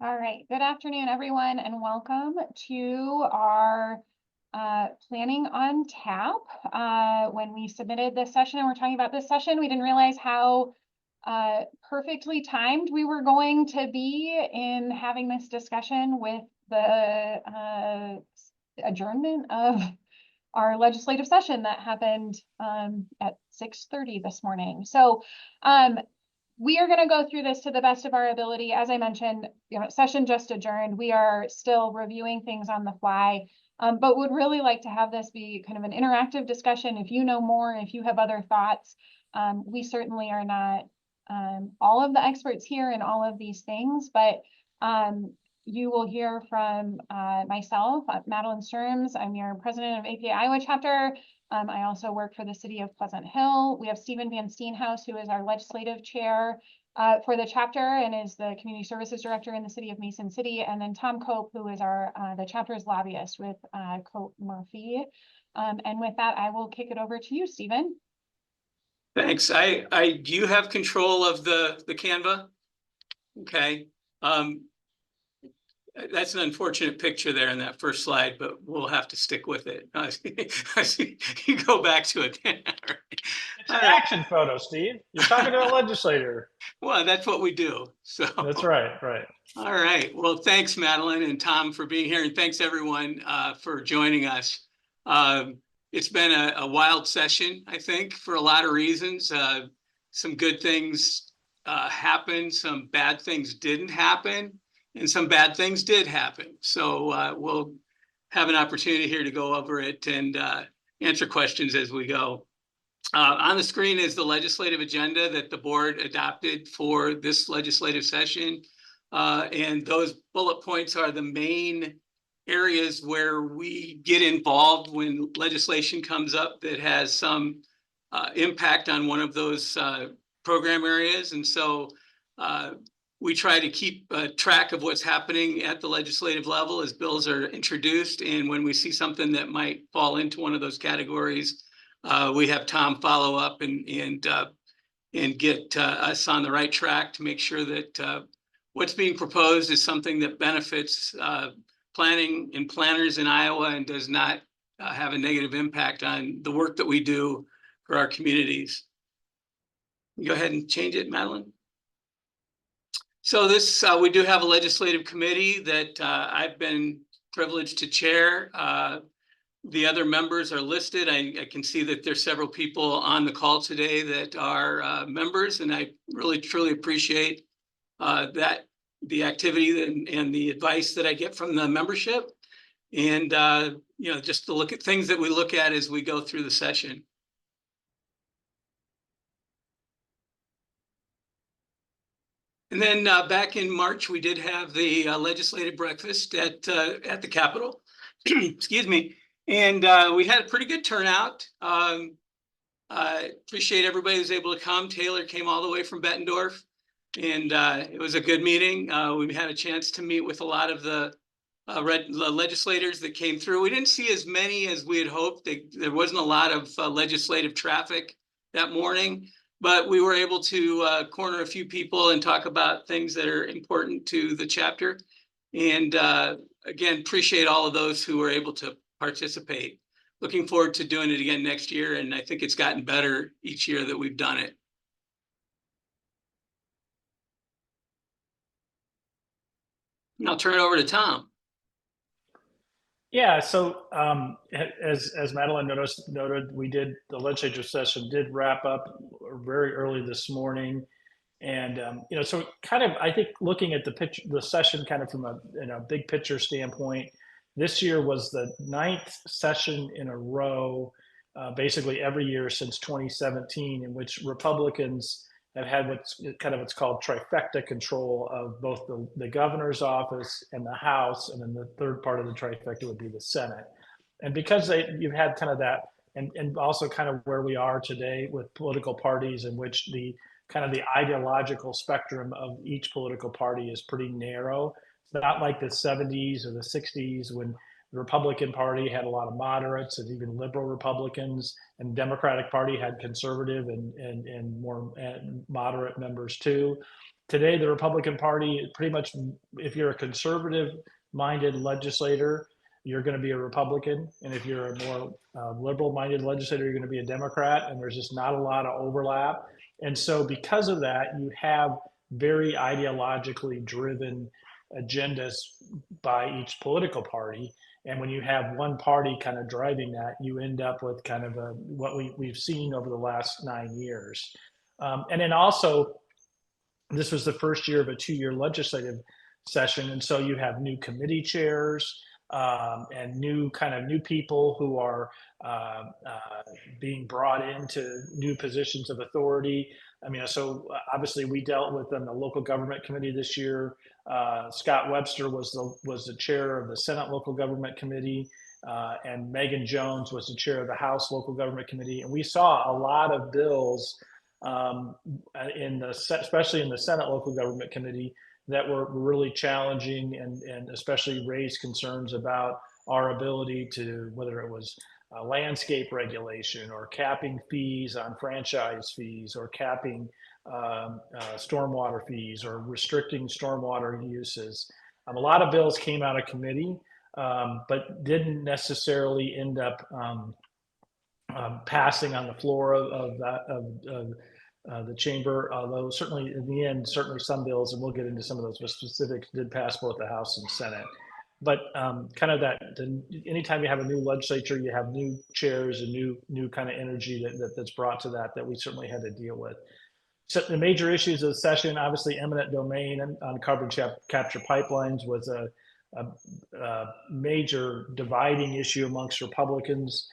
All right, good afternoon, everyone, and welcome to our planning on tap. When we submitted this session and we're talking about this session, we didn't realize how perfectly timed we were going to be in having this discussion with the adjournment of our legislative session that happened at 6:30 this morning. So we are going to go through this to the best of our ability. As I mentioned, session just adjourned. We are still reviewing things on the fly, but would really like to have this be kind of an interactive discussion. If you know more, if you have other thoughts, we certainly are not all of the experts here in all of these things, but you will hear from myself, Madeline Sturms. I'm your president of APA Iowa chapter. I also work for the city of Pleasant Hill. We have Stephen Van Steenhouse, who is our legislative chair for the chapter and is the community services director in the city of Mason City. And then Tom Cope, who is the chapter's lobbyist with Cope Murphy. And with that, I will kick it over to you, Stephen. Thanks. Do you have control of the Canva? Okay. That's an unfortunate picture there in that first slide, but we'll have to stick with it. You go back to it. It's an action photo, Steve. You're talking to a legislator. Well, that's what we do. So that's right. All right. Well, thanks, Madeline and Tom, for being here, and thanks everyone for joining us. It's been a wild session, I think, for a lot of reasons. Some good things happened, some bad things didn't happen, and some bad things did happen. So we'll have an opportunity here to go over it and answer questions as we go. On the screen is the legislative agenda that the board adopted for this legislative session. And those bullet points are the main areas where we get involved when legislation comes up that has some impact on one of those program areas. And so we try to keep track of what's happening at the legislative level as bills are introduced. And when we see something that might fall into one of those categories, we have Tom follow up and get us on the right track to make sure that what's being proposed is something that benefits planning and planners in Iowa and does not have a negative impact on the work that we do for our communities. Go ahead and change it, Madeline. So this, we do have a legislative committee that I've been privileged to chair. The other members are listed. I can see that there's several people on the call today that are members, and I really truly appreciate the activity and the advice that I get from the membership, and just to look at things that we look at as we go through the session. And then back in March, we did have the legislative breakfast at the Capitol. Excuse me. And we had a pretty good turnout. I appreciate everybody who was able to come. Taylor came all the way from Bettendorf, and it was a good meeting. We had a chance to meet with a lot of the legislators that came through. We didn't see as many as we had hoped. There wasn't a lot of legislative traffic that morning, but we were able to corner a few people and talk about things that are important to the chapter. And again, appreciate all of those who were able to participate. Looking forward to doing it again next year, and I think it's gotten better each year that we've done it. And I'll turn it over to Tom. Yeah, so as Madeline noted, the legislature session did wrap up very early this morning. And so kind of, I think, looking at the session kind of from a big picture standpoint, this year was the 9th session in a row, basically every year since 2017, in which Republicans have had what's called trifecta control of both the governor's office and the House, and then the third part of the trifecta would be the Senate. And because you've had kind of that, and also kind of where we are today with political parties in which the kind of the ideological spectrum of each political party is pretty narrow. It's not like the 70s or the 60s when the Republican Party had a lot of moderates and even liberal Republicans, and the Democratic Party had conservative and more moderate members too. Today, the Republican Party, pretty much, if you're a conservative-minded legislator, you're going to be a Republican. And if you're a more liberal-minded legislator, you're going to be a Democrat. And there's just not a lot of overlap. And so because of that, you have very ideologically driven agendas by each political party. And when you have one party kind of driving that, you end up with kind of what we've seen over the last 9 years. And then also, this was the first year of a 2-year legislative session. And so you have new committee chairs and new people who are being brought into new positions of authority. I mean, so obviously we dealt with them, the local government committee this year. Scott Webster was the chair of the Senate Local Government Committee, and Megan Jones was the chair of the House Local Government Committee. And we saw a lot of bills especially in the Senate Local Government Committee that were really challenging and especially raised concerns about our ability to, whether it was landscape regulation or capping fees on franchise fees or capping stormwater fees or restricting stormwater uses. A lot of bills came out of committee, but didn't necessarily end up passing on the floor of the chamber, although certainly in the end, certainly some bills, and we'll get into some of those specifics, did pass both the House and Senate. But kind of anytime you have a new legislature, you have new chairs and new kind of energy that's brought to that we certainly had to deal with. So the major issues of the session, obviously eminent domain on carbon capture pipelines was a major dividing issue amongst Republicans.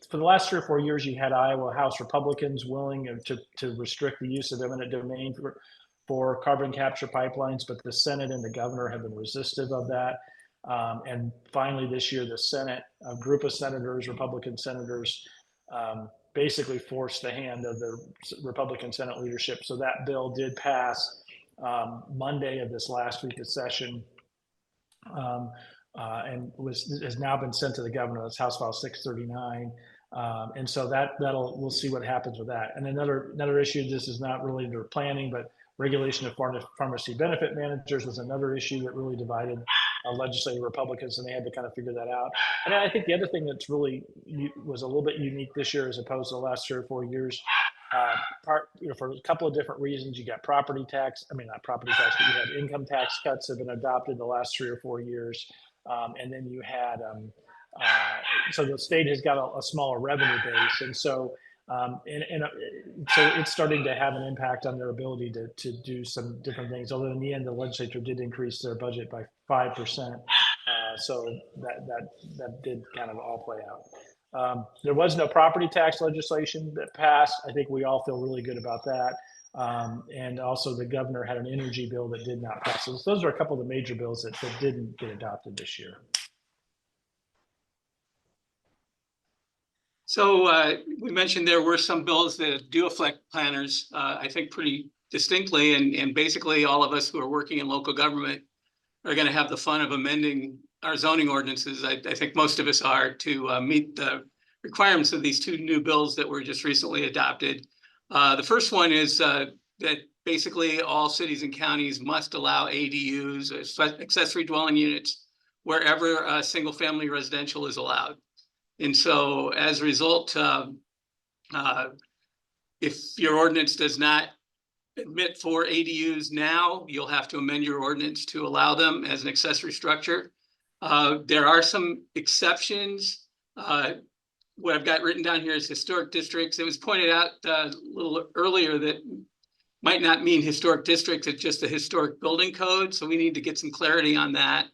For the last 3 or 4 years, you had Iowa House Republicans willing to restrict the use of eminent domain for carbon capture pipelines, but the Senate and the governor have been resistive of that. And finally, this year, the Senate, a group of senators, Republican senators, basically forced the hand of the Republican Senate leadership. So that bill did pass Monday of this last week of session. And has now been sent to the governor. That's House File 639, and so we'll see what happens with that. And another issue. This is not really under planning, but regulation of pharmacy benefit managers was another issue that really divided legislative Republicans, and they had to kind of figure that out. And I think the other thing that's really was a little bit unique this year as opposed to the last 3 or 4 years. For a couple of different reasons, you got not property tax, but you had income tax cuts that have been adopted the last 3 or 4 years. And then you had, so the state has got a smaller revenue base. And so, so it's starting to have an impact on their ability to do some different things. Although in the end, the legislature did increase their budget by 5%. So that did kind of all play out. There was no property tax legislation that passed. I think we all feel really good about that. And also the governor had an energy bill that did not pass. So those are a couple of the major bills that didn't get adopted this year. So we mentioned there were some bills that do affect planners, I think pretty distinctly, and basically all of us who are working in local government are going to have the fun of amending our zoning ordinances. I think most of us are, to meet the requirements of these 2 new bills that were just recently adopted. The first one is that basically all cities and counties must allow ADUs, accessory dwelling units, wherever a single family residential is allowed. And so as a result, if your ordinance does not admit for ADUs now, you'll have to amend your ordinance to allow them as an accessory structure. There are some exceptions. What I've got written down here is historic districts. It was pointed out a little earlier that might not mean historic districts, it's just a historic building code. So we need to get some clarity on that.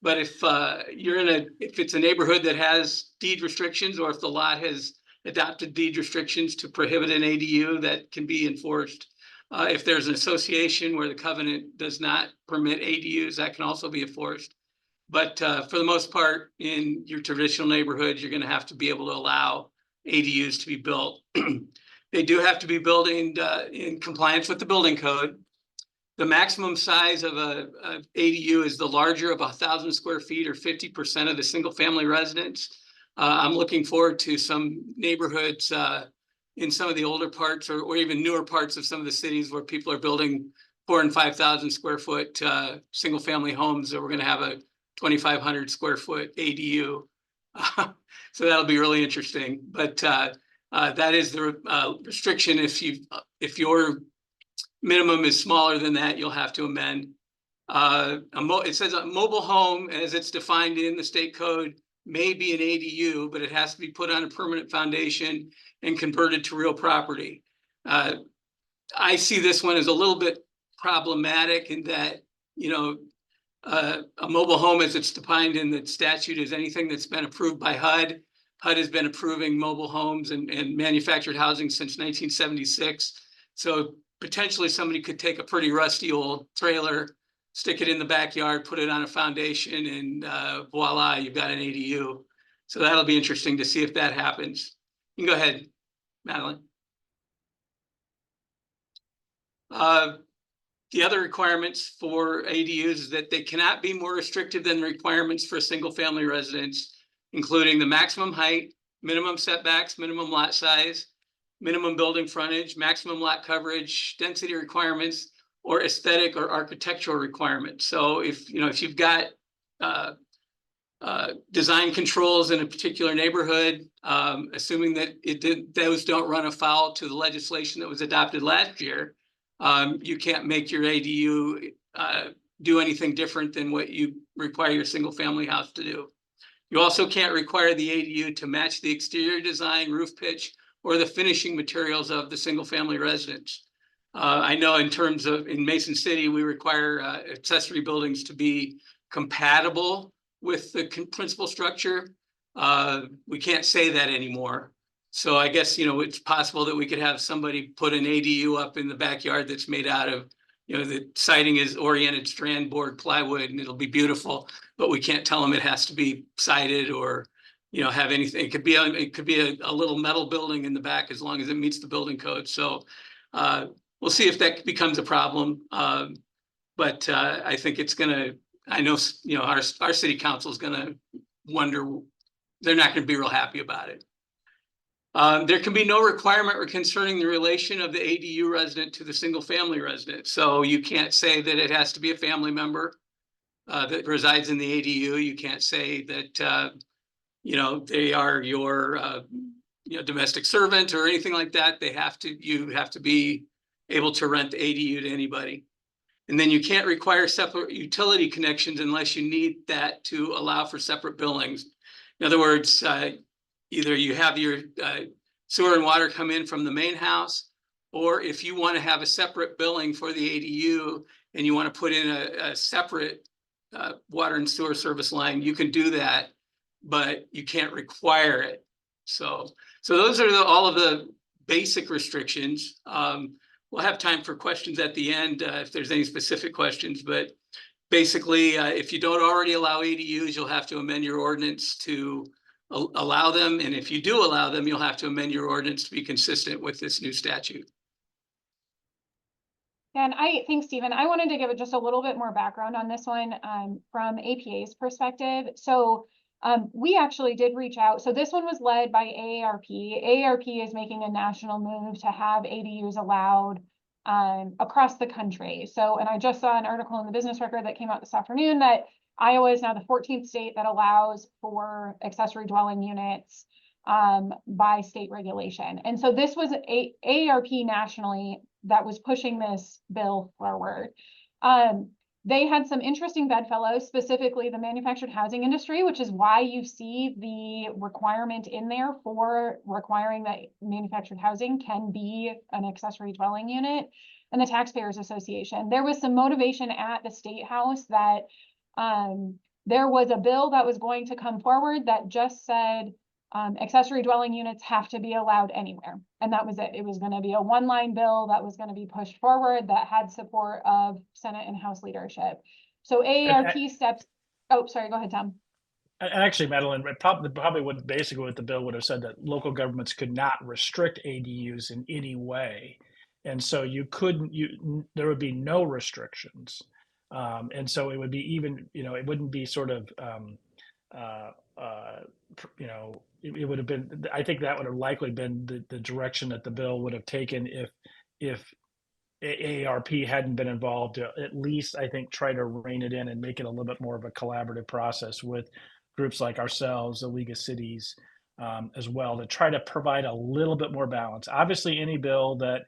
But if if it's a neighborhood that has deed restrictions, or if the lot has adopted deed restrictions to prohibit an ADU, that can be enforced. If there's an association where the covenant does not permit ADUs, that can also be enforced. But for the most part, in your traditional neighborhoods, you're going to have to be able to allow ADUs to be built. They do have to be built in compliance with the building code. The maximum size of a ADU is the larger of 1,000 square feet, or 50% of the single family residence. I'm looking forward to some neighborhoods in some of the older parts or even newer parts of some of the cities where people are building 4,000 and 5,000 square foot single family homes, that we're going to have a 2,500 square foot ADU. So that'll be really interesting. But that is the restriction. If your minimum is smaller than that, you'll have to amend. It says a mobile home, as it's defined in the state code, may be an ADU, but it has to be put on a permanent foundation and converted to real property. I see this one as a little bit problematic in that, a mobile home, as it's defined in the statute, is anything that's been approved by HUD. HUD has been approving mobile homes and manufactured housing since 1976. So potentially somebody could take a pretty rusty old trailer, stick it in the backyard, put it on a foundation, and voila, you've got an ADU. So that'll be interesting to see if that happens. You can go ahead, Madeline. The other requirements for ADUs is that they cannot be more restrictive than the requirements for a single family residence, including the maximum height, minimum setbacks, minimum lot size, minimum building frontage, maximum lot coverage, density requirements, or aesthetic or architectural requirements. So if you've got design controls in a particular neighborhood, assuming that those don't run afoul to the legislation that was adopted last year, you can't make your ADU do anything different than what you require your single family house to do. You also can't require the ADU to match the exterior design, roof pitch, or the finishing materials of the single family residence. I know in Mason City, we require accessory buildings to be compatible with the principal structure. We can't say that anymore. So I guess, it's possible that we could have somebody put an ADU up in the backyard that's made out of, the siding is oriented strand board plywood, and it'll be beautiful, but we can't tell them it has to be sided or, have anything. It could be a little metal building in the back as long as it meets the building code. So we'll see if that becomes a problem. But I think I know, our city council is gonna wonder, they're not gonna be real happy about it. There can be no requirement concerning the relation of the ADU resident to the single family resident. So you can't say that it has to be a family member that resides in the ADU. You can't say that, they are your, domestic servant or anything like that. You have to be able to rent the ADU to anybody. And then you can't require separate utility connections unless you need that to allow for separate billings. In other words, either you have your sewer and water come in from the main house, or if you want to have a separate billing for the ADU and you want to put in a separate water and sewer service line, you can do that, but you can't require it. So those are all of the basic restrictions. We'll have time for questions at the end if there's any specific questions, but basically, if you don't already allow ADUs, you'll have to amend your ordinance to allow them. And if you do allow them, you'll have to amend your ordinance to be consistent with this new statute. And thanks, Stephen. I wanted to give just a little bit more background on this one from APA's perspective. So we actually did reach out. So this one was led by AARP. AARP is making a national move to have ADUs allowed across the country. So, and I just saw an article in the Business Record that came out this afternoon that Iowa is now the 14th state that allows for accessory dwelling units by state regulation. And so this was AARP nationally that was pushing this bill forward. They had some interesting bedfellows, specifically the manufactured housing industry, which is why you see the requirement in there for requiring that manufactured housing can be an accessory dwelling unit, and the Taxpayers Association. There was some motivation at the State House that there was a bill that was going to come forward that just said accessory dwelling units have to be allowed anywhere. And that was it. It was going to be a one-line bill that was going to be pushed forward that had support of Senate and House leadership. So AARP steps. Oh, sorry. Go ahead, Tom. Actually, Madeline, probably what the bill would have said that local governments could not restrict ADUs in any way. And so there would be no restrictions. And so it would be even, it wouldn't be sort of it would have been, I think that would have likely been the direction that the bill would have taken if AARP hadn't been involved to at least, I think, try to rein it in and make it a little bit more of a collaborative process with groups like ourselves, the League of Cities, as well, to try to provide a little bit more balance. Obviously, any bill that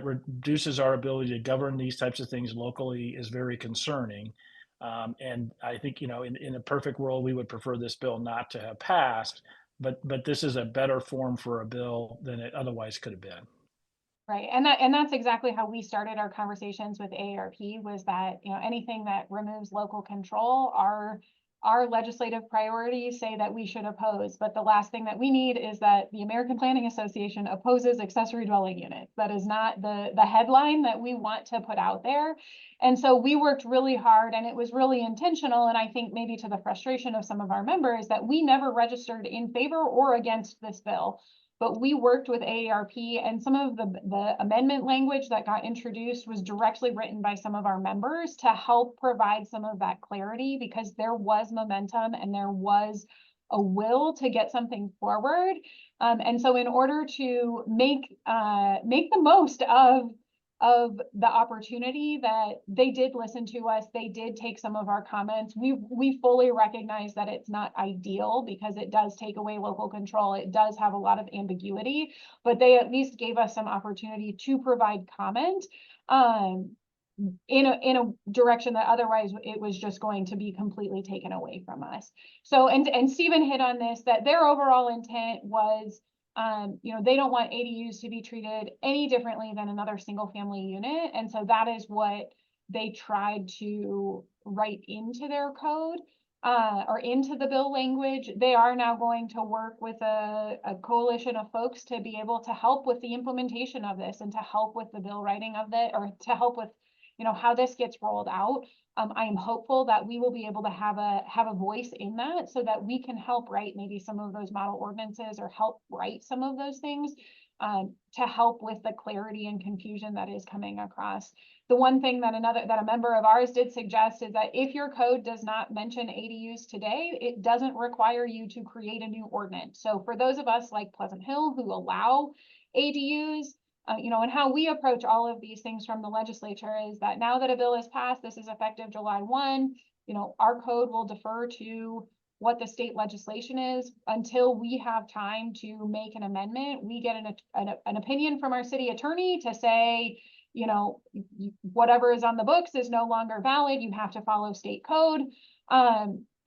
reduces our ability to govern these types of things locally is very concerning. And I think, in a perfect world, we would prefer this bill not to have passed, but this is a better form for a bill than it otherwise could have been. Right, and that's exactly how we started our conversations with AARP, was that, anything that removes local control, our legislative priorities say that we should oppose, but the last thing that we need is that the American Planning Association opposes accessory dwelling units. That is not the headline that we want to put out there. And so we worked really hard, and it was really intentional, and I think maybe to the frustration of some of our members, that we never registered in favor or against this bill. But we worked with AARP, and some of the amendment language that got introduced was directly written by some of our members to help provide some of that clarity, because there was momentum and there was a will to get something forward. And so in order to make the most of the opportunity, that they did listen to us, they did take some of our comments. We fully recognize that it's not ideal, because it does take away local control. It does have a lot of ambiguity, but they at least gave us some opportunity to provide comment in a direction that otherwise it was just going to be completely taken away from us. So, and Stephen hit on this, that their overall intent was, they don't want ADUs to be treated any differently than another single family unit. And so that is what they tried to write into their code, or into the bill language. They are now going to work with a coalition of folks to be able to help with the implementation of this, and to help with the bill writing of it, or to help with, how this gets rolled out. I am hopeful that we will be able to have a voice in that, so that we can help write maybe some of those model ordinances, or help write some of those things, to help with the clarity and confusion that is coming across. The one thing that a member of ours did suggest is that if your code does not mention ADUs today, it doesn't require you to create a new ordinance. So for those of us like Pleasant Hill who allow ADUs, and how we approach all of these things from the legislature is that now that a bill is passed, this is effective July 1, our code will defer to what the state legislation is until we have time to make an amendment. We get an opinion from our city attorney to say, whatever is on the books is no longer valid. You have to follow state code.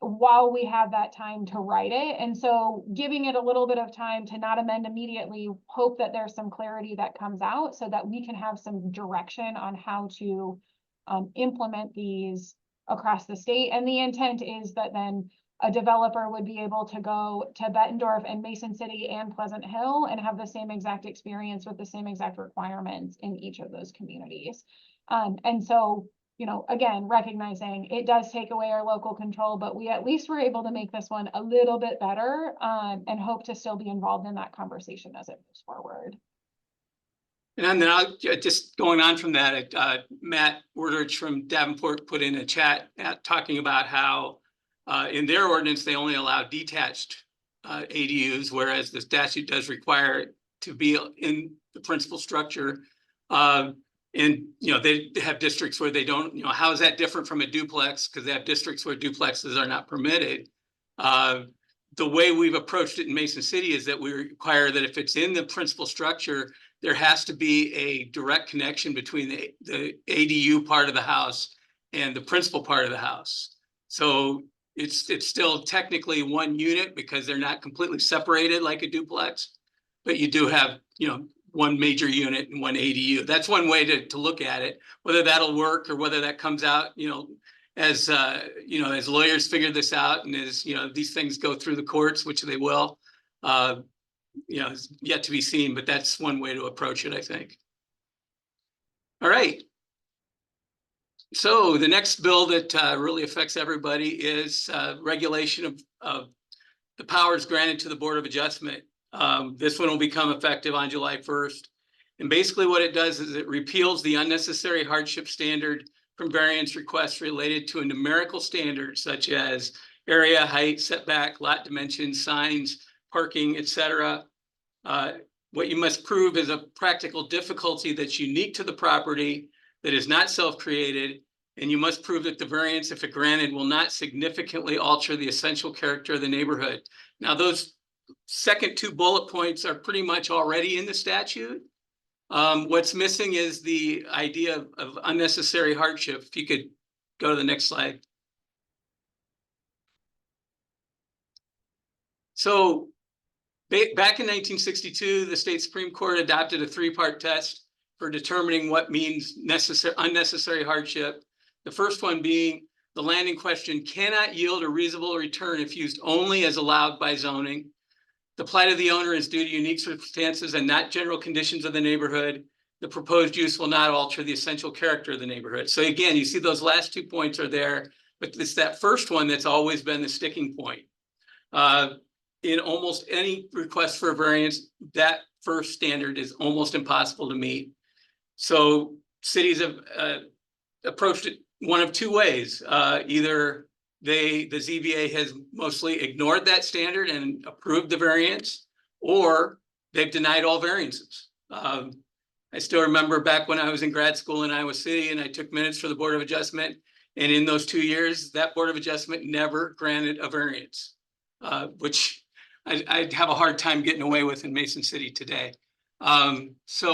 While we have that time to write it. And so giving it a little bit of time to not amend immediately, hope that there's some clarity that comes out, so that we can have some direction on how to implement these across the state. And the intent is that then a developer would be able to go to Bettendorf and Mason City and Pleasant Hill and have the same exact experience with the same exact requirements in each of those communities. And so, again, recognizing it does take away our local control, but we at least were able to make this one a little bit better, and hope to still be involved in that conversation as it moves forward. And then I'll just going on from that, Matt Wordrich from Davenport put in a chat talking about how in their ordinance, they only allow detached ADUs, whereas the statute does require it to be in the principal structure. And, they have districts where they don't, how is that different from a duplex? Because they have districts where duplexes are not permitted. The way we've approached it in Mason City is that we require that if it's in the principal structure, there has to be a direct connection between the ADU part of the house and the principal part of the house. So it's still technically one unit because they're not completely separated like a duplex, but you do have, one major unit and one ADU. That's one way to look at it. Whether that'll work or whether that comes out, as as lawyers figure this out, and as these things go through the courts, which they will, is yet to be seen. But that's one way to approach it, I think. All right. So the next bill that really affects everybody is regulation of the powers granted to the Board of Adjustment. This one will become effective on July 1st. And basically what it does is it repeals the unnecessary hardship standard from variance requests related to a numerical standard, such as area, height, setback, lot dimensions, signs, parking, etc. What you must prove is a practical difficulty that's unique to the property, that is not self-created, and you must prove that the variance, if it granted, will not significantly alter the essential character of the neighborhood. Now, those second two bullet points are pretty much already in the statute. What's missing is the idea of unnecessary hardship. If you could go to the next slide. So back in 1962, the state Supreme Court adopted a three-part test for determining what means unnecessary hardship. The first one being the land in question cannot yield a reasonable return if used only as allowed by zoning. The plight of the owner is due to unique circumstances and not general conditions of the neighborhood. The proposed use will not alter the essential character of the neighborhood. So again, you see those last 2 points are there, but it's that first one that's always been the sticking point. In almost any request for a variance, that first standard is almost impossible to meet. So cities have approached it one of two ways. Either the ZBA has mostly ignored that standard and approved the variance, or they've denied all variances. I still remember back when I was in grad school in Iowa City and I took minutes for the Board of Adjustment. And in those 2 years, that Board of Adjustment never granted a variance, which I'd have a hard time getting away with in Mason City today. Those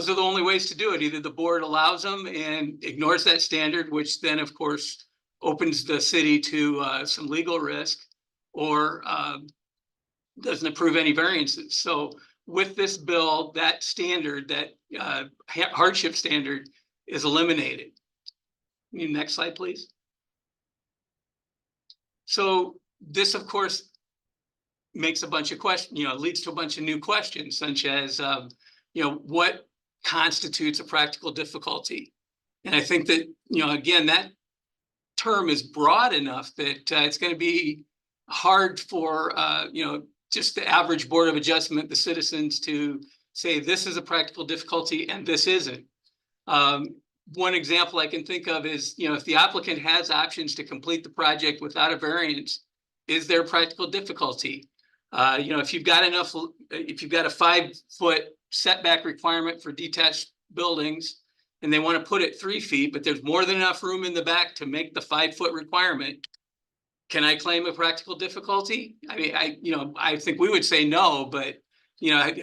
are the only ways to do it. Either the board allows them and ignores that standard, which then of course opens the city to some legal risk, or doesn't approve any variances. So with this bill, that standard, that hardship standard is eliminated. Next slide, please. So this, of course, makes a bunch of questions, leads to a bunch of new questions, such as, what constitutes a practical difficulty? And I think that, again, that term is broad enough that it's going to be hard for, just the average Board of Adjustment, the citizens, to say this is a practical difficulty and this isn't. One example I can think of is, if the applicant has options to complete the project without a variance, is there practical difficulty? If you've got a 5-foot setback requirement for detached buildings and they want to put it 3 feet, but there's more than enough room in the back to make the 5-foot requirement, can I claim a practical difficulty? I mean, I think we would say no, but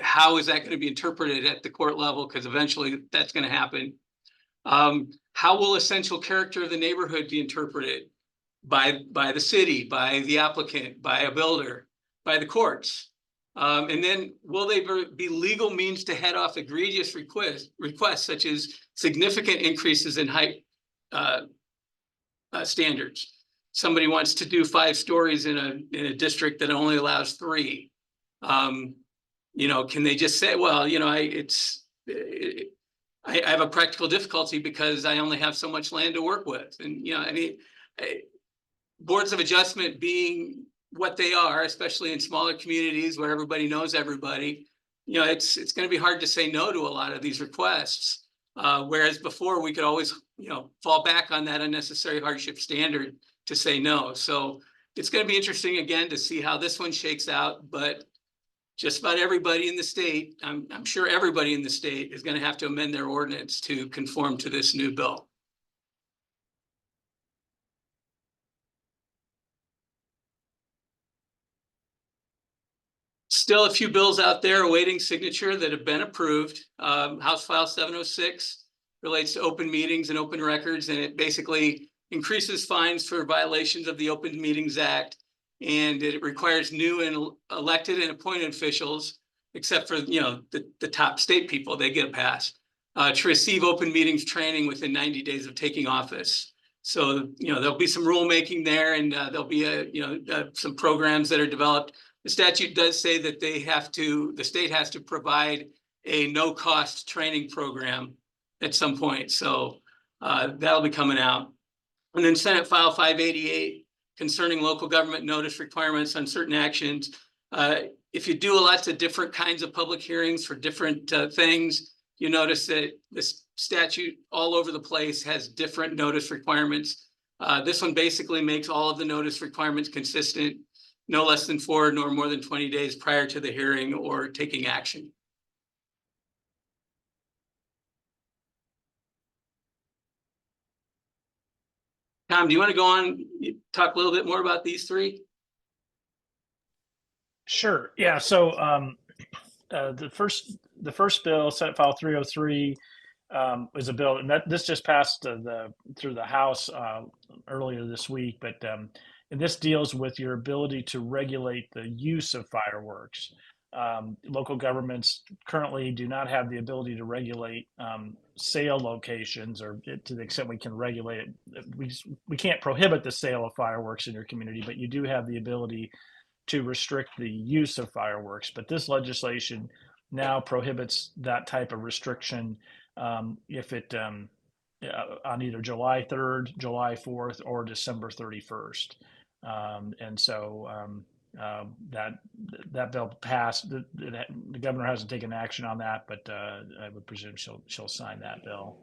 how is that going to be interpreted at the court level? Because eventually that's going to happen. How will essential character of the neighborhood be interpreted by the city, by the applicant, by a builder, by the courts? And then will they be legal means to head off egregious requests such as significant increases in height standards? Somebody wants to do 5 stories in a district that only allows 3. Can they just say, well, I have a practical difficulty because I only have so much land to work with? And, boards of adjustment being what they are, especially in smaller communities where everybody knows everybody, it's going to be hard to say no to a lot of these requests. Whereas before we could always, fall back on that unnecessary hardship standard to say no. So it's going to be interesting again to see how this one shakes out, but just about everybody in the state, I'm sure everybody in the state is going to have to amend their ordinance to conform to this new bill. Still a few bills out there awaiting signature that have been approved. House File 706 relates to open meetings and open records, and it basically increases fines for violations of the Open Meetings Act, and it requires new and elected and appointed officials, except for the top state people, they get a pass, to receive open meetings training within 90 days of taking office. So there'll be some rulemaking there, and there'll be some programs that are developed. The statute does say that the state has to provide a no-cost training program at some point. So that'll be coming out. And then Senate File 588 concerning local government notice requirements on certain actions. If you do lots of different kinds of public hearings for different things, you notice that this statute all over the place has different notice requirements. This one basically makes all of the notice requirements consistent, no less than 4 nor more than 20 days prior to the hearing or taking action. Tom, do you want to go on, talk a little bit more about these three? Sure. Yeah. So the first bill, Senate File 303, is a bill, and this just passed through the House earlier this week. But and this deals with your ability to regulate the use of fireworks. Local governments currently do not have the ability to regulate sale locations, or to the extent we can regulate it. We can't prohibit the sale of fireworks in your community, but you do have the ability to restrict the use of fireworks. But this legislation now prohibits that type of restriction if it on either July 3rd, July 4th, or December 31st. And so that bill passed. The governor hasn't taken action on that, but I would presume she'll sign that bill.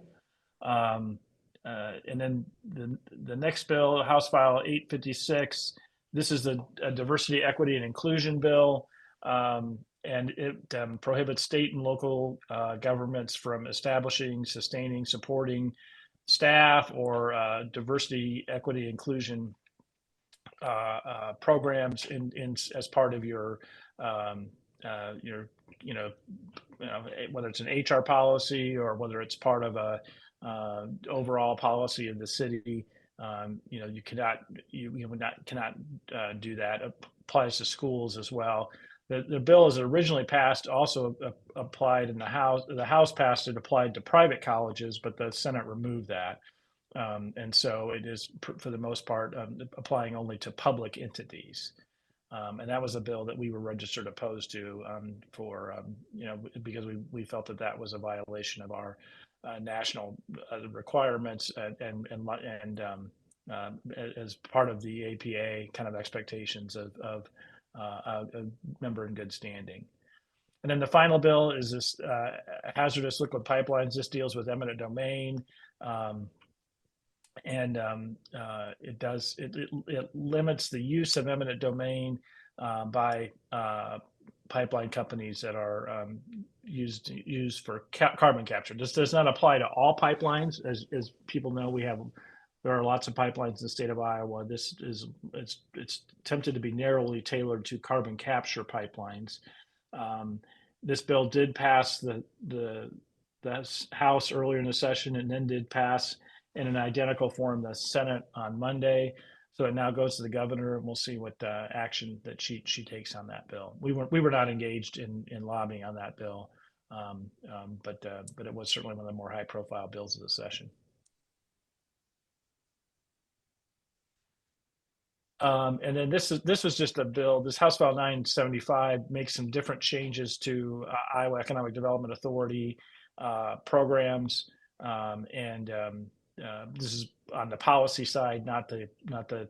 And then the next bill, House File 856. This is the Diversity, Equity, and Inclusion Bill, and it prohibits state and local governments from establishing, sustaining, supporting staff or diversity, equity, inclusion programs as part of your whether it's an HR policy or whether it's part of a overall policy of the city. You cannot do that. It applies to schools as well. The bill as originally passed also applied in the House. The House passed it, applied to private colleges, but the Senate removed that. And so it is, for the most part, applying only to public entities. And that was a bill that we were registered opposed to because we felt that was a violation of our national requirements and as part of the APA kind of expectations of a member in good standing. And then the final bill is this hazardous liquid pipelines. This deals with eminent domain. It limits the use of eminent domain by pipeline companies that are used for carbon capture. This does not apply to all pipelines, as people know. There are lots of pipelines in the state of Iowa. It's attempted to be narrowly tailored to carbon capture pipelines. This bill did pass the House earlier in the session, and then did pass in an identical form the Senate on Monday. So it now goes to the governor, and we'll see what action that she takes on that bill. We were not engaged in lobbying on that bill, but it was certainly one of the more high profile bills of the session. And then this was just a bill. This House File 975 makes some different changes to Iowa Economic Development Authority programs, this is on the policy side, not the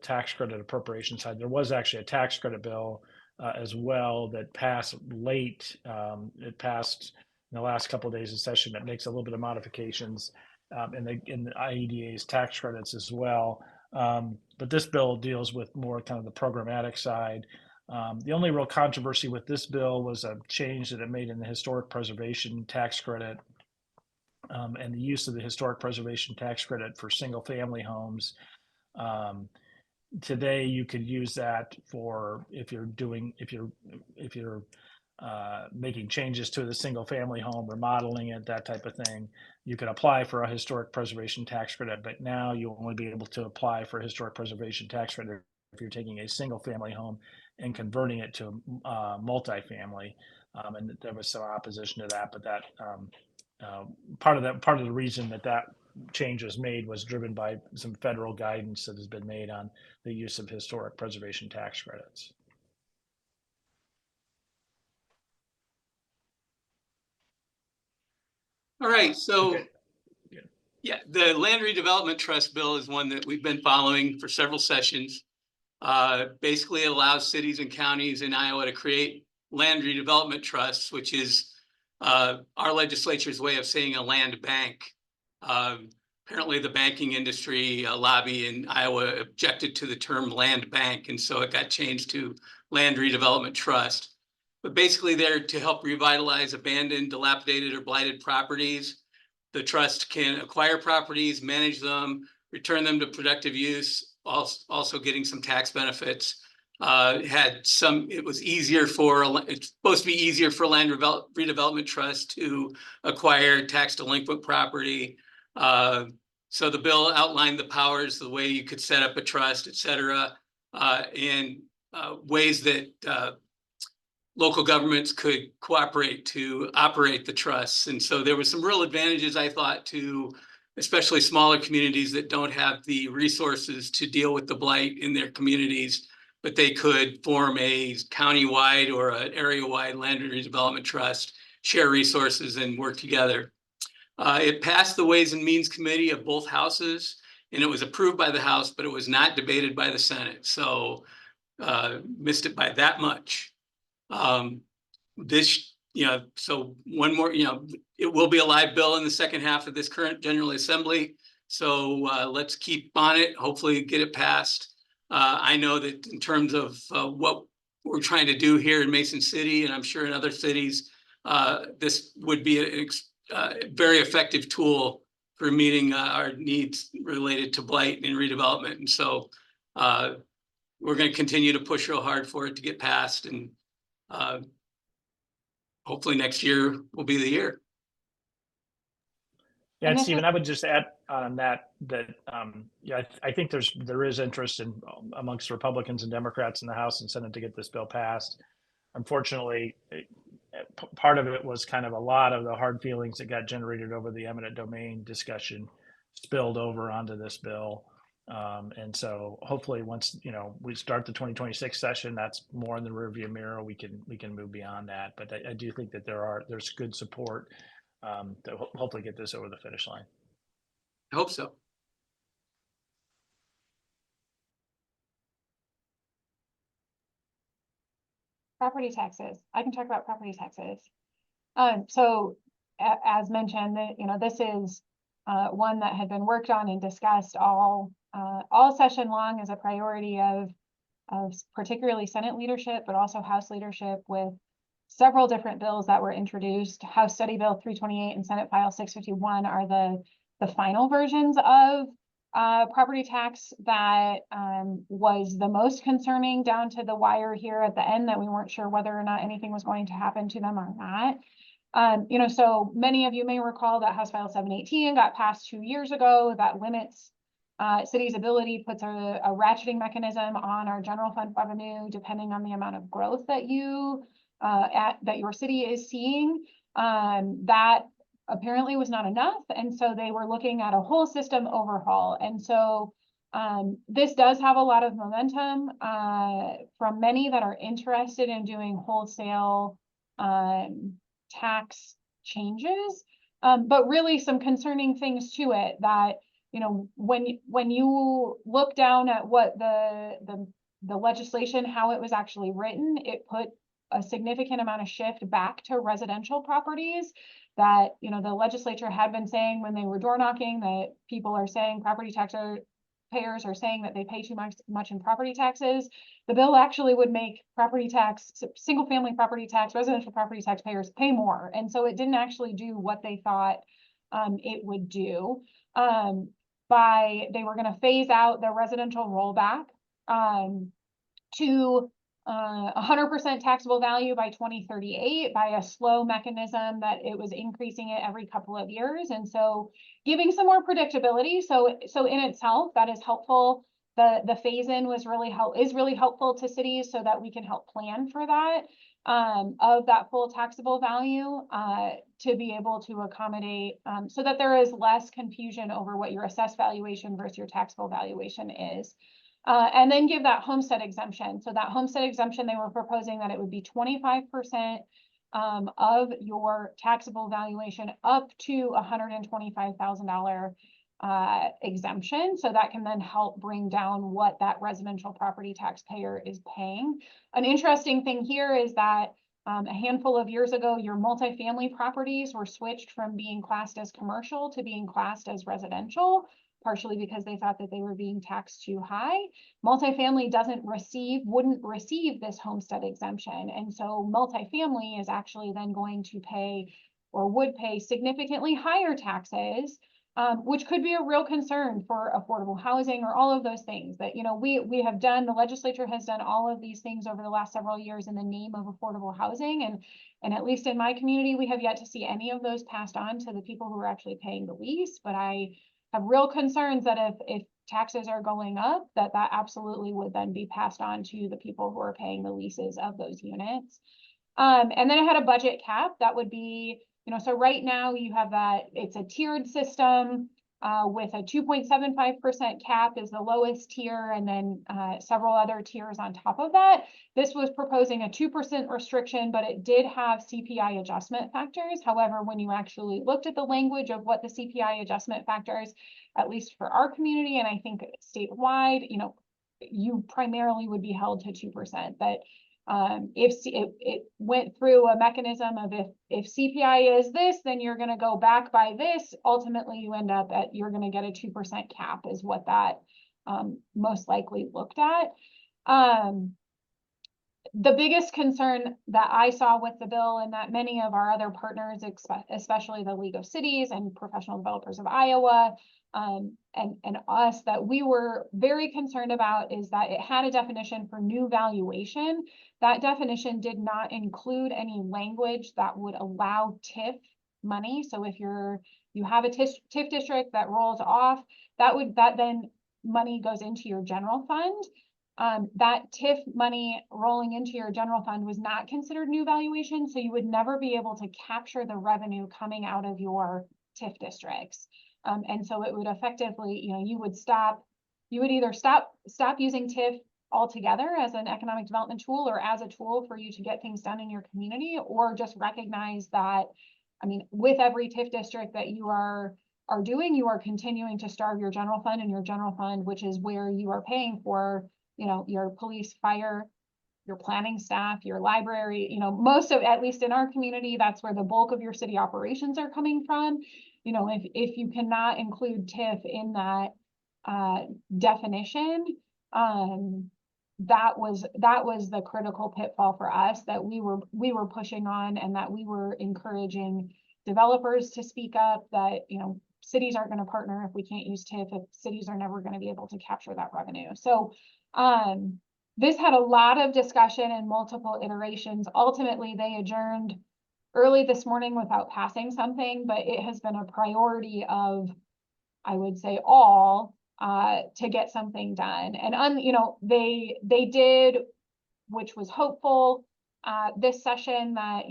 tax credit appropriation side. There was actually a tax credit bill as well that passed late. It passed in the last couple of days of session that makes a little bit of modifications in the IEDA's tax credits as well. But this bill deals with more kind of the programmatic side. The only real controversy with this bill was a change that it made in the historic preservation tax credit. And the use of the historic preservation tax credit for single family homes. Today, you could use that for if you're making changes to the single family home, remodeling it, that type of thing. You could apply for a historic preservation tax credit, but now you'll only be able to apply for a historic preservation tax credit if you're taking a single family home and converting it to multifamily. And there was some opposition to that, but that part of the reason that change was made was driven by some federal guidance that has been made on the use of historic preservation tax credits. All right, so Okay. yeah, the Land Redevelopment Trust Bill is one that we've been following for several sessions. Basically, it allows cities and counties in Iowa to create land redevelopment trusts, which is our legislature's way of saying a land bank. apparently the banking industry lobby in Iowa objected to the term land bank, and so it got changed to land redevelopment trust. But basically they're to help revitalize abandoned, dilapidated, or blighted properties. The trust can acquire properties, manage them, return them to productive use, also getting some tax benefits. It was easier it's supposed to be easier for land redevelopment trust to acquire tax delinquent property. So the bill outlined the powers, the way you could set up a trust, et cetera, and ways that local governments could cooperate to operate the trusts. And so there were some real advantages, I thought, to especially smaller communities that don't have the resources to deal with the blight in their communities, but they could form a county-wide or an area-wide land redevelopment trust, share resources, and work together. It passed the Ways and Means Committee of both houses, and it was approved by the House, but it was not debated by the Senate. So missed it by that much. So one more, it will be a live bill in the second half of this current General Assembly. So let's keep on it, hopefully get it passed. I know that in terms of what we're trying to do here in Mason City, and I'm sure in other cities, this would be a very effective tool for meeting our needs related to blight and redevelopment. And so we're going to continue to push real hard for it to get passed, and hopefully next year will be the year. Yeah, And this Stephen, is- I would just add on that I think there is interest in amongst Republicans and Democrats in the House and Senate to get this bill passed. Unfortunately, part of it was kind of a lot of the hard feelings that got generated over the eminent domain discussion spilled over onto this bill. And so hopefully once, we start the 2026 session, that's more in the rearview mirror. We can move beyond that. But I do think that there's good support to hopefully get this over the finish line. I hope so. Property taxes. I can talk about property taxes. So as mentioned, this is one that had been worked on and discussed all session long as a priority of particularly Senate leadership, but also House leadership, with several different bills that were introduced. House Study Bill 328 and Senate File 651 are the final versions of property tax that was the most concerning down to the wire here at the end, that we weren't sure whether or not anything was going to happen to them or not. So many of you may recall that House File 718 got passed 2 years ago that limits city's ability, puts a ratcheting mechanism on our general fund revenue depending on the amount of growth that that your city is seeing. That apparently was not enough, and so they were looking at a whole system overhaul. And so this does have a lot of momentum from many that are interested in doing wholesale tax changes, but really some concerning things to it that, when you look down at what the legislation, how it was actually written, it put a significant amount of shift back to residential properties that, the legislature had been saying when they were door knocking, that people are saying property tax payers are saying that they pay too much in property taxes. The bill actually would make property tax, single family property tax, residential property tax payers pay more. And so it didn't actually do what they thought it would do. They were going to phase out the residential rollback to 100% taxable value by 2038 by a slow mechanism that it was increasing it every couple of years. And so giving some more predictability. So in itself, that is helpful. The phase in is really helpful to cities so that we can help plan for that of that full taxable value to be able to accommodate so that there is less confusion over what your assessed valuation versus your taxable valuation is. And then give that homestead exemption. So that homestead exemption, they were proposing that it would be 25% of your taxable valuation up to $125,000 exemption. So that can then help bring down what that residential property taxpayer is paying. An interesting thing here is that A handful of years ago, your multifamily properties were switched from being classed as commercial to being classed as residential, partially because they thought that they were being taxed too high. Multifamily wouldn't receive this homestead exemption. And so multifamily is actually then going to pay or would pay significantly higher taxes, which could be a real concern for affordable housing or all of those things that, we have done, the legislature has done all of these things over the last several years in the name of affordable housing. And at least in my community, we have yet to see any of those passed on to the people who are actually paying the lease. But I have real concerns that if taxes are going up, that absolutely would then be passed on to the people who are paying the leases of those units. And then I had a budget cap that would be, so right now you have that, it's a tiered system with a 2.75% cap is the lowest tier, and then several other tiers on top of that. This was proposing a 2% restriction, but it did have CPI adjustment factors. However, when you actually looked at the language of what the CPI adjustment factors, at least for our community, and I think statewide, you primarily would be held to 2%. But if it went through a mechanism of if CPI is this, then you're going to go back by this. Ultimately, you end up you're going to get a 2% cap is what that most likely looked at. The biggest concern that I saw with the bill, and that many of our other partners, especially the League of Cities and Professional Developers of Iowa, and us, that we were very concerned about, is that it had a definition for new valuation. That definition did not include any language that would allow TIF money. So if you have a TIF district that rolls off, that then money goes into your general fund. That TIF money rolling into your general fund was not considered new valuation, so you would never be able to capture the revenue coming out of your TIF districts. And so it would effectively, you would either stop using TIF altogether as an economic development tool or as a tool for you to get things done in your community, or just recognize that, with every TIF district that you are doing, you are continuing to starve your general fund, and your general fund, which is where you are paying for your police, fire, your planning staff, your library, most of, at least in our community, that's where the bulk of your city operations are coming from. If you cannot include TIF in that definition, that was the critical pitfall for us that we were pushing on, and that we were encouraging developers to speak up, that cities aren't going to partner if we can't use TIF, if cities are never going to be able to capture that revenue. So this had a lot of discussion and multiple iterations. Ultimately, they adjourned early this morning without passing something, but it has been a priority of, I would say, all to get something done. And they did, which was hopeful, this session, that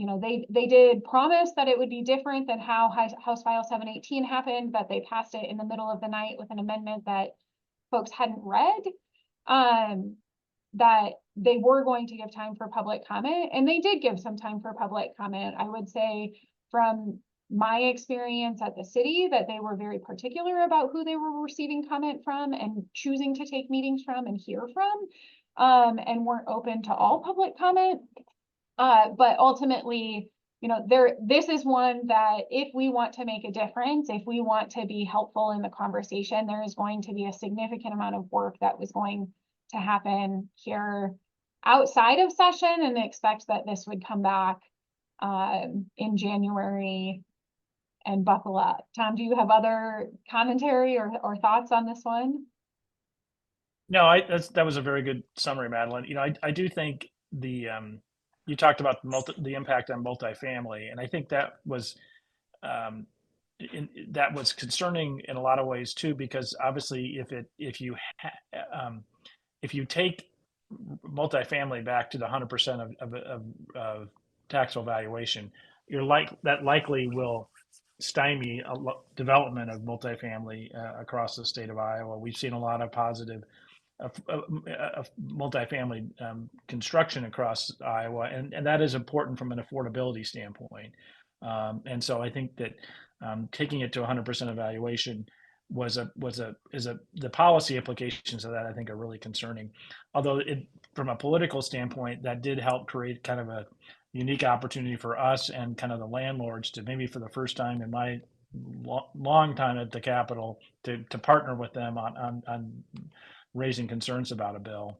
they did promise that it would be different than how House File 718 happened, but they passed it in the middle of the night with an amendment that folks hadn't read. That they were going to give time for public comment, and they did give some time for public comment. I would say, from my experience at the city, that they were very particular about who they were receiving comment from and choosing to take meetings from and hear from, and weren't open to all public comment. But ultimately, this is one that if we want to make a difference, if we want to be helpful in the conversation, there is going to be a significant amount of work that was going to happen here outside of session, and expect that this would come back in January and buckle up. Tom, do you have other commentary or thoughts on this one? No, that was a very good summary, Madeline. I do think you talked about the impact on multifamily, and I think that was concerning in a lot of ways too, because obviously if you take multifamily back to the 100% of taxable valuation, that likely will stymie development of multifamily across the state of Iowa. We've seen a lot of positive multifamily construction across Iowa, and that is important from an affordability standpoint. And so I think that taking it to 100% evaluation the policy implications of that, I think, are really concerning. Although from a political standpoint, that did help create kind of unique opportunity for us and kind of the landlords to maybe for the first time in my long time at the Capitol to partner with them on raising concerns about a bill.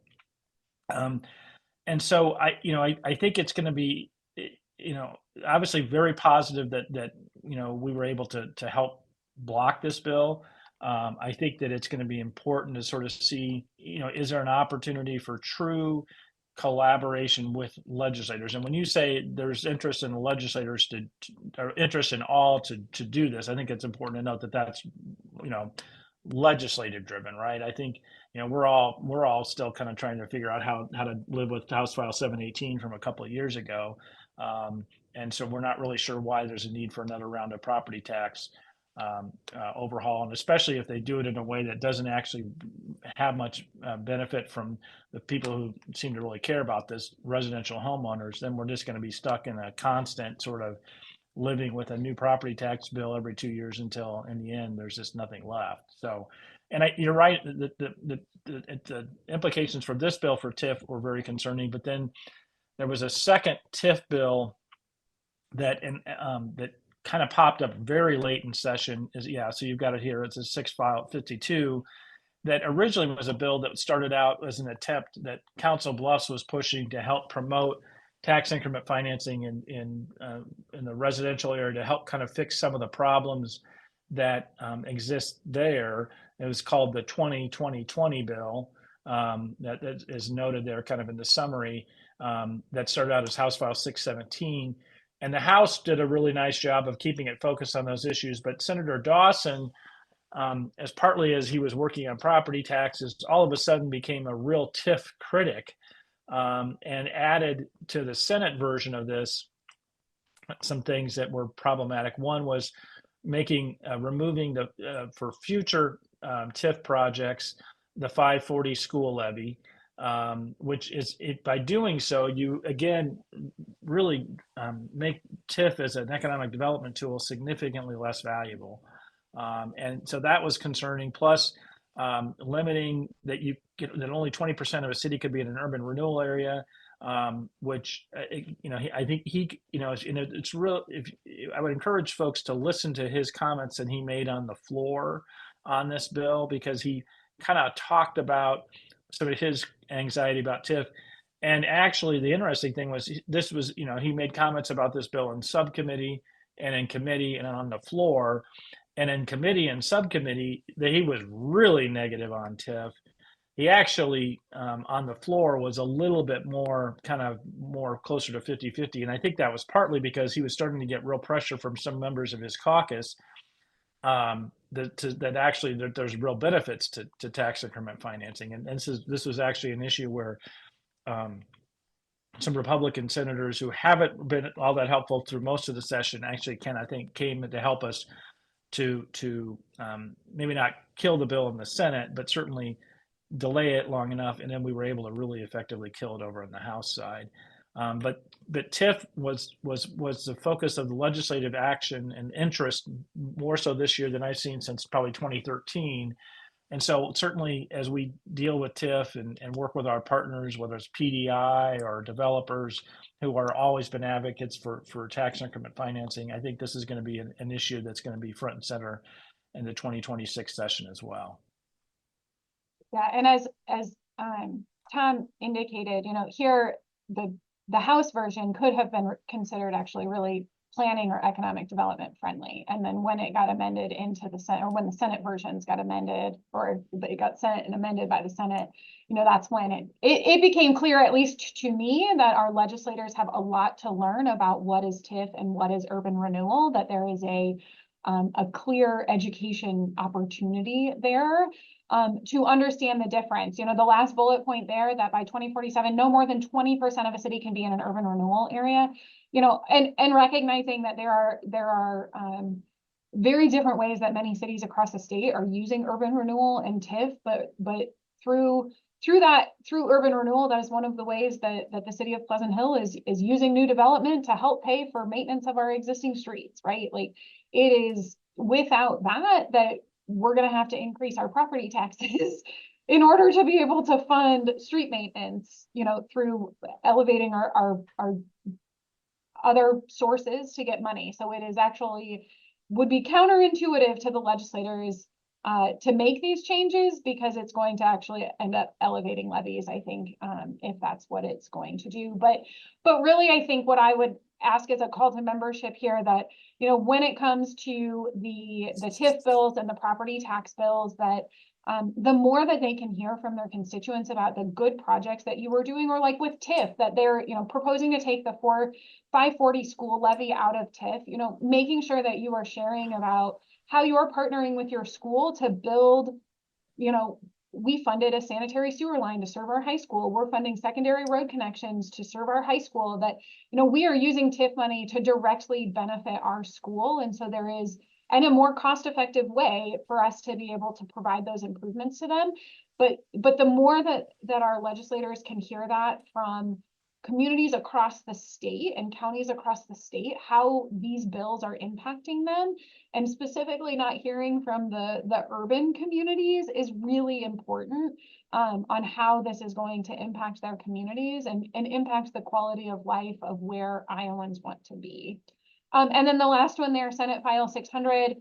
And so I think it's going to be, obviously very positive that we were able to help block this bill. I think that it's going to be important to sort of see, is there an opportunity for true collaboration with legislators? And when you say there's interest in the legislators or interest in all to do this, I think it's important to note that that's, legislative driven, right? I think, we're all still kind of trying to figure out how to live with House File 718 from a couple of years ago. And so we're not really sure why there's a need for another round of property tax overhaul, and especially if they do it in a way that doesn't actually have much benefit from the people who seem to really care about this, residential homeowners, then we're just going to be stuck in a constant sort of living with a new property tax bill every 2 years until in the end there's just nothing left. So, and you're right, the implications for this bill for TIF were very concerning, but then there was a second TIF bill that that kind of popped up very late in session. So you've got it here. It's a 6 file 52 that originally was a bill that started out as an attempt that Council Bluffs was pushing to help promote tax increment financing in the residential area to help kind of fix some of the problems that exist there. It was called the 2020 bill that is noted there kind of in the summary that started out as House File 617. And the House did a really nice job of keeping it focused on those issues. But Senator Dawson, as partly as he was working on property taxes, all of a sudden became a real TIF critic and added to the Senate version of this some things that were problematic. One was removing for future TIF projects, the 540 school levy, which is, by doing so, you again really make TIF as an economic development tool significantly less valuable. And so that was concerning. Plus, limiting that that only 20% of a city could be in an urban renewal area, which I think it's real. I would encourage folks to listen to his comments that he made on the floor on this bill, because he kind of talked about some of his anxiety about TIF. And actually, the interesting thing was he made comments about this bill in subcommittee and in committee and on the floor. And in committee and subcommittee, he was really negative on TIF. He actually, on the floor, was a little bit more closer to 50-50. And I think that was partly because he was starting to get real pressure from some members of his caucus that actually there's real benefits to tax increment financing. And this was actually an issue where some Republican senators who haven't been all that helpful through most of the session actually came to help us to maybe not kill the bill in the Senate, but certainly delay it long enough, and then we were able to really effectively kill it over on the House side. But TIF was the focus of the legislative action and interest more so this year than I've seen since probably 2013. And so certainly as we deal with TIF and work with our partners, whether it's PDI or developers who are always been advocates for tax increment financing, I think this is going to be an issue that's going to be front and center in the 2026 session as well. Yeah, and as Tom indicated, here the House version could have been considered actually really planning or economic development friendly. And then when it got amended into the Senate, or when the Senate versions got amended, or it got sent and amended by the Senate, that's when it became clear, at least to me, that our legislators have a lot to learn about what is TIF and what is urban renewal, that there is a clear education opportunity there. To understand the difference. The last bullet point there, that by 2047, no more than 20% of a city can be in an urban renewal area, and recognizing that there are very different ways that many cities across the state are using urban renewal and TIF, but through urban renewal, that is one of the ways that the city of Pleasant Hill is using new development to help pay for maintenance of our existing streets, right? Like, it is without that we're going to have to increase our property taxes in order to be able to fund street maintenance, through elevating our other sources to get money. So it is actually, would be counterintuitive to the legislators to make these changes, because it's going to actually end up elevating levies, I think, if that's what it's going to do. But really, I think what I would ask as a call to membership here, that, you know, when it comes to the TIF bills and the property tax bills, that the more that they can hear from their constituents about the good projects that you were doing, or like with TIF, that they're, you know, proposing to take the 540 school levy out of TIF, you know, making sure that you are sharing about how you're partnering with your school to build, you know, we funded a sanitary sewer line to serve our high school. We're funding secondary road connections to serve our high school. That, you know, we are using TIF money to directly benefit our school. And so there is, and a more cost-effective way for us to be able to provide those improvements to them. But the more that our legislators can hear that from communities across the state and counties across the state, how these bills are impacting them, and specifically not hearing from the urban communities, is really important on how this is going to impact their communities and impact the quality of life of where Iowans want to be. And then the last one there, Senate File 600,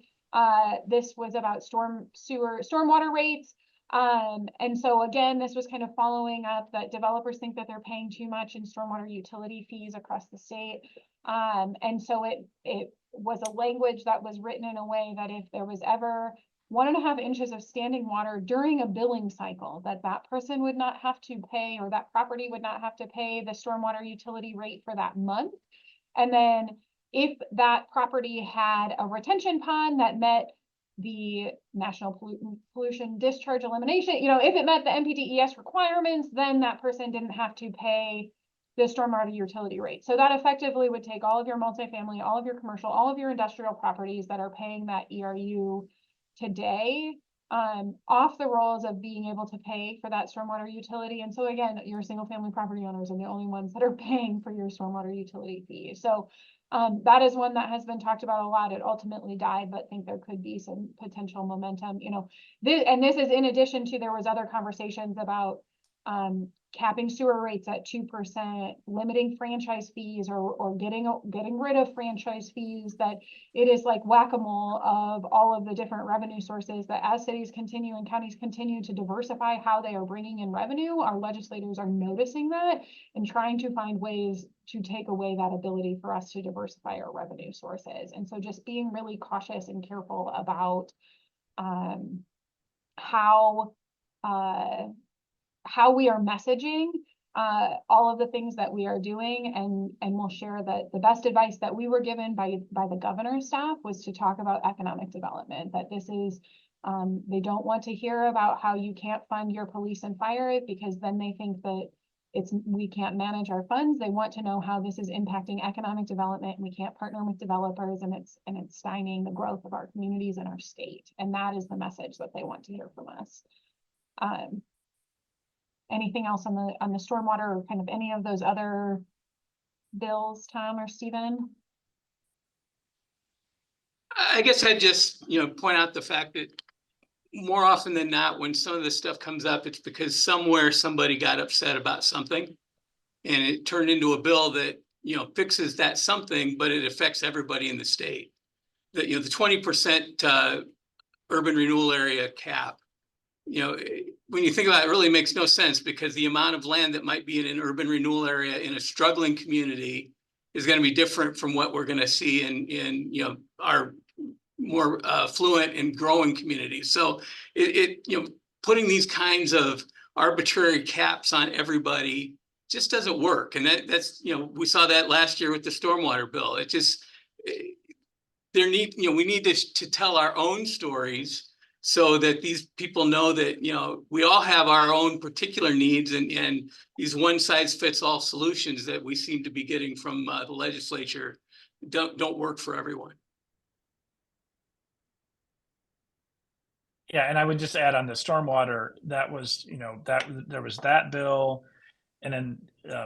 this was about stormwater rates. And so again, this was kind of following up that developers think that they're paying too much in stormwater utility fees across the state. And so it was a language that was written in a way that if there was ever 1.5 inches of standing water during a billing cycle, that person would not have to pay, or that property would not have to pay the stormwater utility rate for that month. And then if that property had a retention pond that met the National Pollution Discharge Elimination, you know, if it met the NPDES requirements, then that person didn't have to pay the stormwater utility rate. So that effectively would take all of your multifamily, all of your commercial, all of your industrial properties that are paying that ERU today off the rolls of being able to pay for that stormwater utility. And so again, your single family property owners are the only ones that are paying for your stormwater utility fee. So that is one that has been talked about a lot. It ultimately died, but I think there could be some potential momentum, you know, and this is in addition to, there was other conversations about capping sewer rates at 2%, limiting franchise fees, or getting rid of franchise fees. That it is like whack-a-mole of all of the different revenue sources, that as cities continue and counties continue to diversify how they are bringing in revenue, our legislators are noticing that and trying to find ways to take away that ability for us to diversify our revenue sources. And so just being really cautious and careful about how we are messaging all of the things that we are doing, and we'll share that the best advice that we were given by the governor's staff was to talk about economic development. That this is, they don't want to hear about how you can't fund your police and fire, because then they think that we can't manage our funds. They want to know how this is impacting economic development, and we can't partner with developers, and it's stymieing the growth of our communities and our state. And that is the message that they want to hear from us. Anything else on the stormwater, or kind of any of those other bills, Tom or Stephen? I guess I'd just, you know, point out the fact that more often than not, when some of this stuff comes up, it's because somewhere somebody got upset about something, and it turned into a bill that, you know, fixes that something, but it affects everybody in the state. That, you know, the 20% urban renewal area cap, you know, when you think about it, it really makes no sense, because the amount of land that might be in an urban renewal area in a struggling community is going to be different from what we're going to see in you know, our more affluent and growing communities. So you know, putting these kinds of arbitrary caps on everybody just doesn't work. And that's, you know, we saw that last year with the stormwater bill. It just, you know, we need to tell our own stories, so that these people know that, you know, we all have our own particular needs, and these one-size-fits-all solutions that we seem to be getting from the legislature don't work for everyone. Yeah, and I would just add on the stormwater, that was, you know, that there was that bill, and then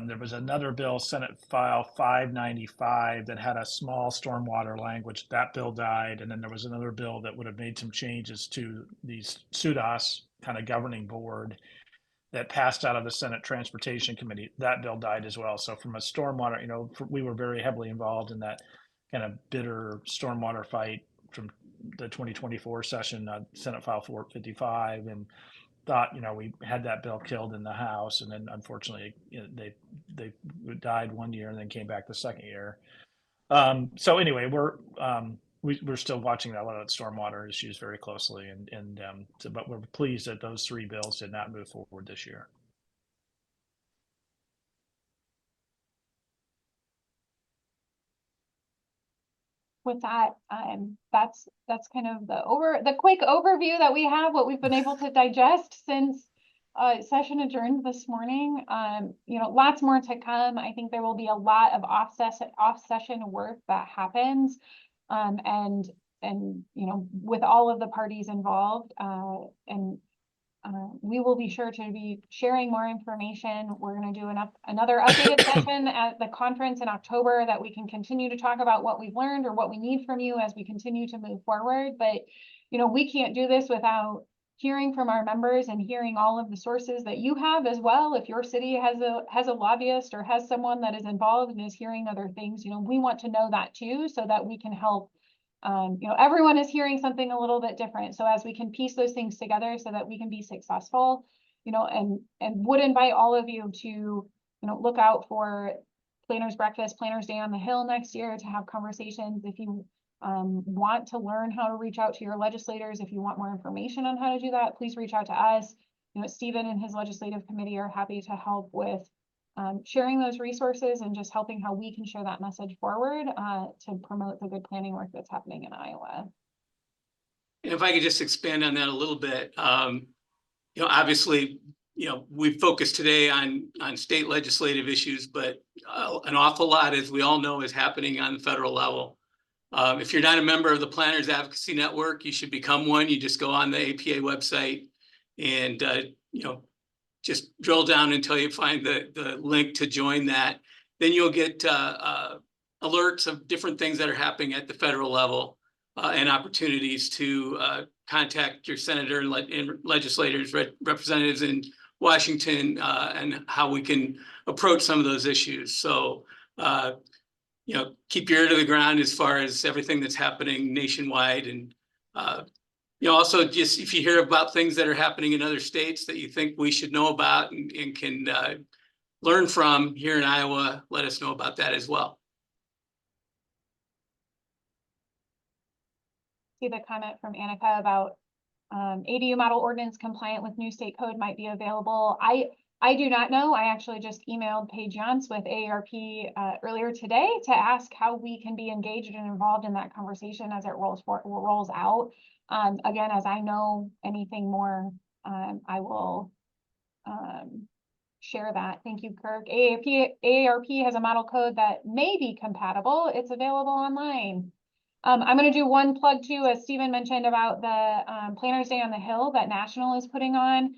there was another bill, Senate File 595, that had a small stormwater language. That bill died, and then there was another bill that would have made some changes to the SUDAS kind of governing board that passed out of the Senate Transportation Committee, that bill died as well. So from a stormwater, we were very heavily involved in that kind of bitter stormwater fight from the 2024 session, Senate File 455, and thought, we had that bill killed in the House, and then unfortunately, they died one year and then came back the second year. So anyway, we're still watching a lot of stormwater issues very closely, but we're pleased that those three bills did not move forward this year. With that, that's kind of the quick overview that we have, what we've been able to digest since session adjourned this morning. Lots more to come. I think there will be a lot of off-session work that happens, and with all of the parties involved, and we will be sure to be sharing more information. We're going to do another updated session at the conference in October that we can continue to talk about what we've learned or what we need from you as we continue to move forward. But, we can't do this without hearing from our members and hearing all of the sources that you have as well. If your city has a lobbyist or has someone that is involved and is hearing other things, we want to know that too, so that we can help. Everyone is hearing something a little bit different. So as we can piece those things together so that we can be successful, and would invite all of you to, look out for Planners Breakfast, Planners Day on the Hill next year to have conversations. If you want to learn how to reach out to your legislators, if you want more information on how to do that, please reach out to us. Stephen and his legislative committee are happy to help with sharing those resources and just helping how we can share that message forward to promote the good planning work that's happening in Iowa. And if I could just expand on that a little bit, obviously, we focused today on state legislative issues, but an awful lot, as we all know, is happening on the federal level. If you're not a member of the Planners Advocacy Network, you should become one. You just go on the APA website and, just drill down until you find the link to join that. Then you'll get alerts of different things that are happening at the federal level and opportunities to contact your senator and legislators, representatives in Washington, and how we can approach some of those issues. So, keep your ear to the ground as far as everything that's happening nationwide. And, also just if you hear about things that are happening in other states that you think we should know about and can learn from here in Iowa, let us know about that as well. See the comment from Annika about ADU model ordinance compliant with new state code might be available. I do not know. I actually just emailed Paige Yance with AARP earlier today to ask how we can be engaged and involved in that conversation as it rolls out. Again, as I know anything more, I will share that. Thank you, Kirk. AARP has a model code that may be compatible. It's available online. I'm going to do one plug too, as Stephen mentioned about the Planners Day on the Hill that National is putting on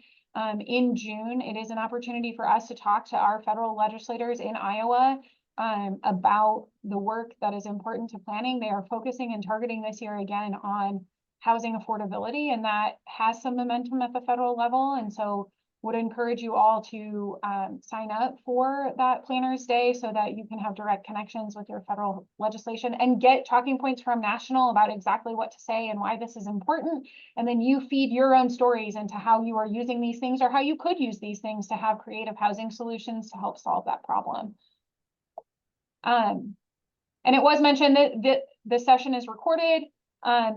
in June. It is an opportunity for us to talk to our federal legislators in Iowa about the work that is important to planning. They are focusing and targeting this year again on housing affordability, and that has some momentum at the federal level. And so would encourage you all to sign up for that Planners Day so that you can have direct connections with your federal legislation and get talking points from National about exactly what to say and why this is important. And then you feed your own stories into how you are using these things or how you could use these things to have creative housing solutions to help solve that problem. And it was mentioned that the session is recorded.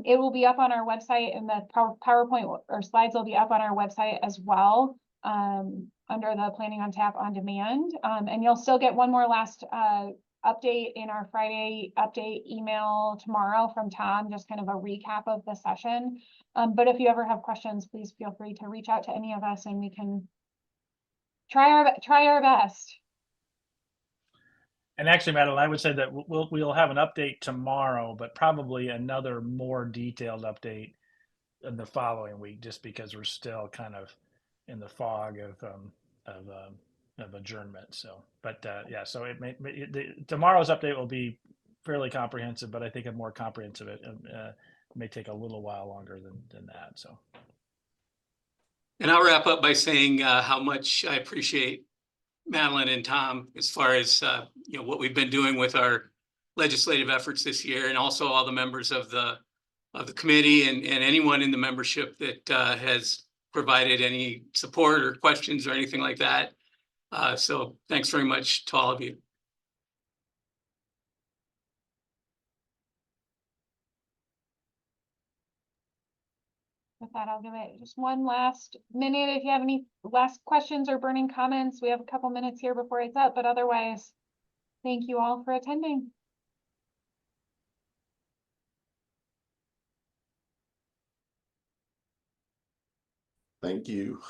It will be up on our website, and the PowerPoint or slides will be up on our website as well, under the Planning on Tap on Demand. And you'll still get one more last update in our Friday update email tomorrow from Tom, just kind of a recap of the session. But if you ever have questions, please feel free to reach out to any of us and we can try our best. And actually, Madeline, I would say that we'll have an update tomorrow, but probably another more detailed update in the following week, just because we're still kind of in the fog of adjournment. So, but yeah, so tomorrow's update will be fairly comprehensive, but I think a more comprehensive it may take a little while longer than that. So. And I'll wrap up by saying how much I appreciate Madeline and Tom as far as what we've been doing with our legislative efforts this year, and also all the members of the committee and anyone in the membership that has provided any support or questions or anything like that. So thanks very much to all of you. With that, I'll give it just one last minute. If you have any last questions or burning comments, we have a couple minutes here before it's up, but otherwise, thank you all for attending. Thank you.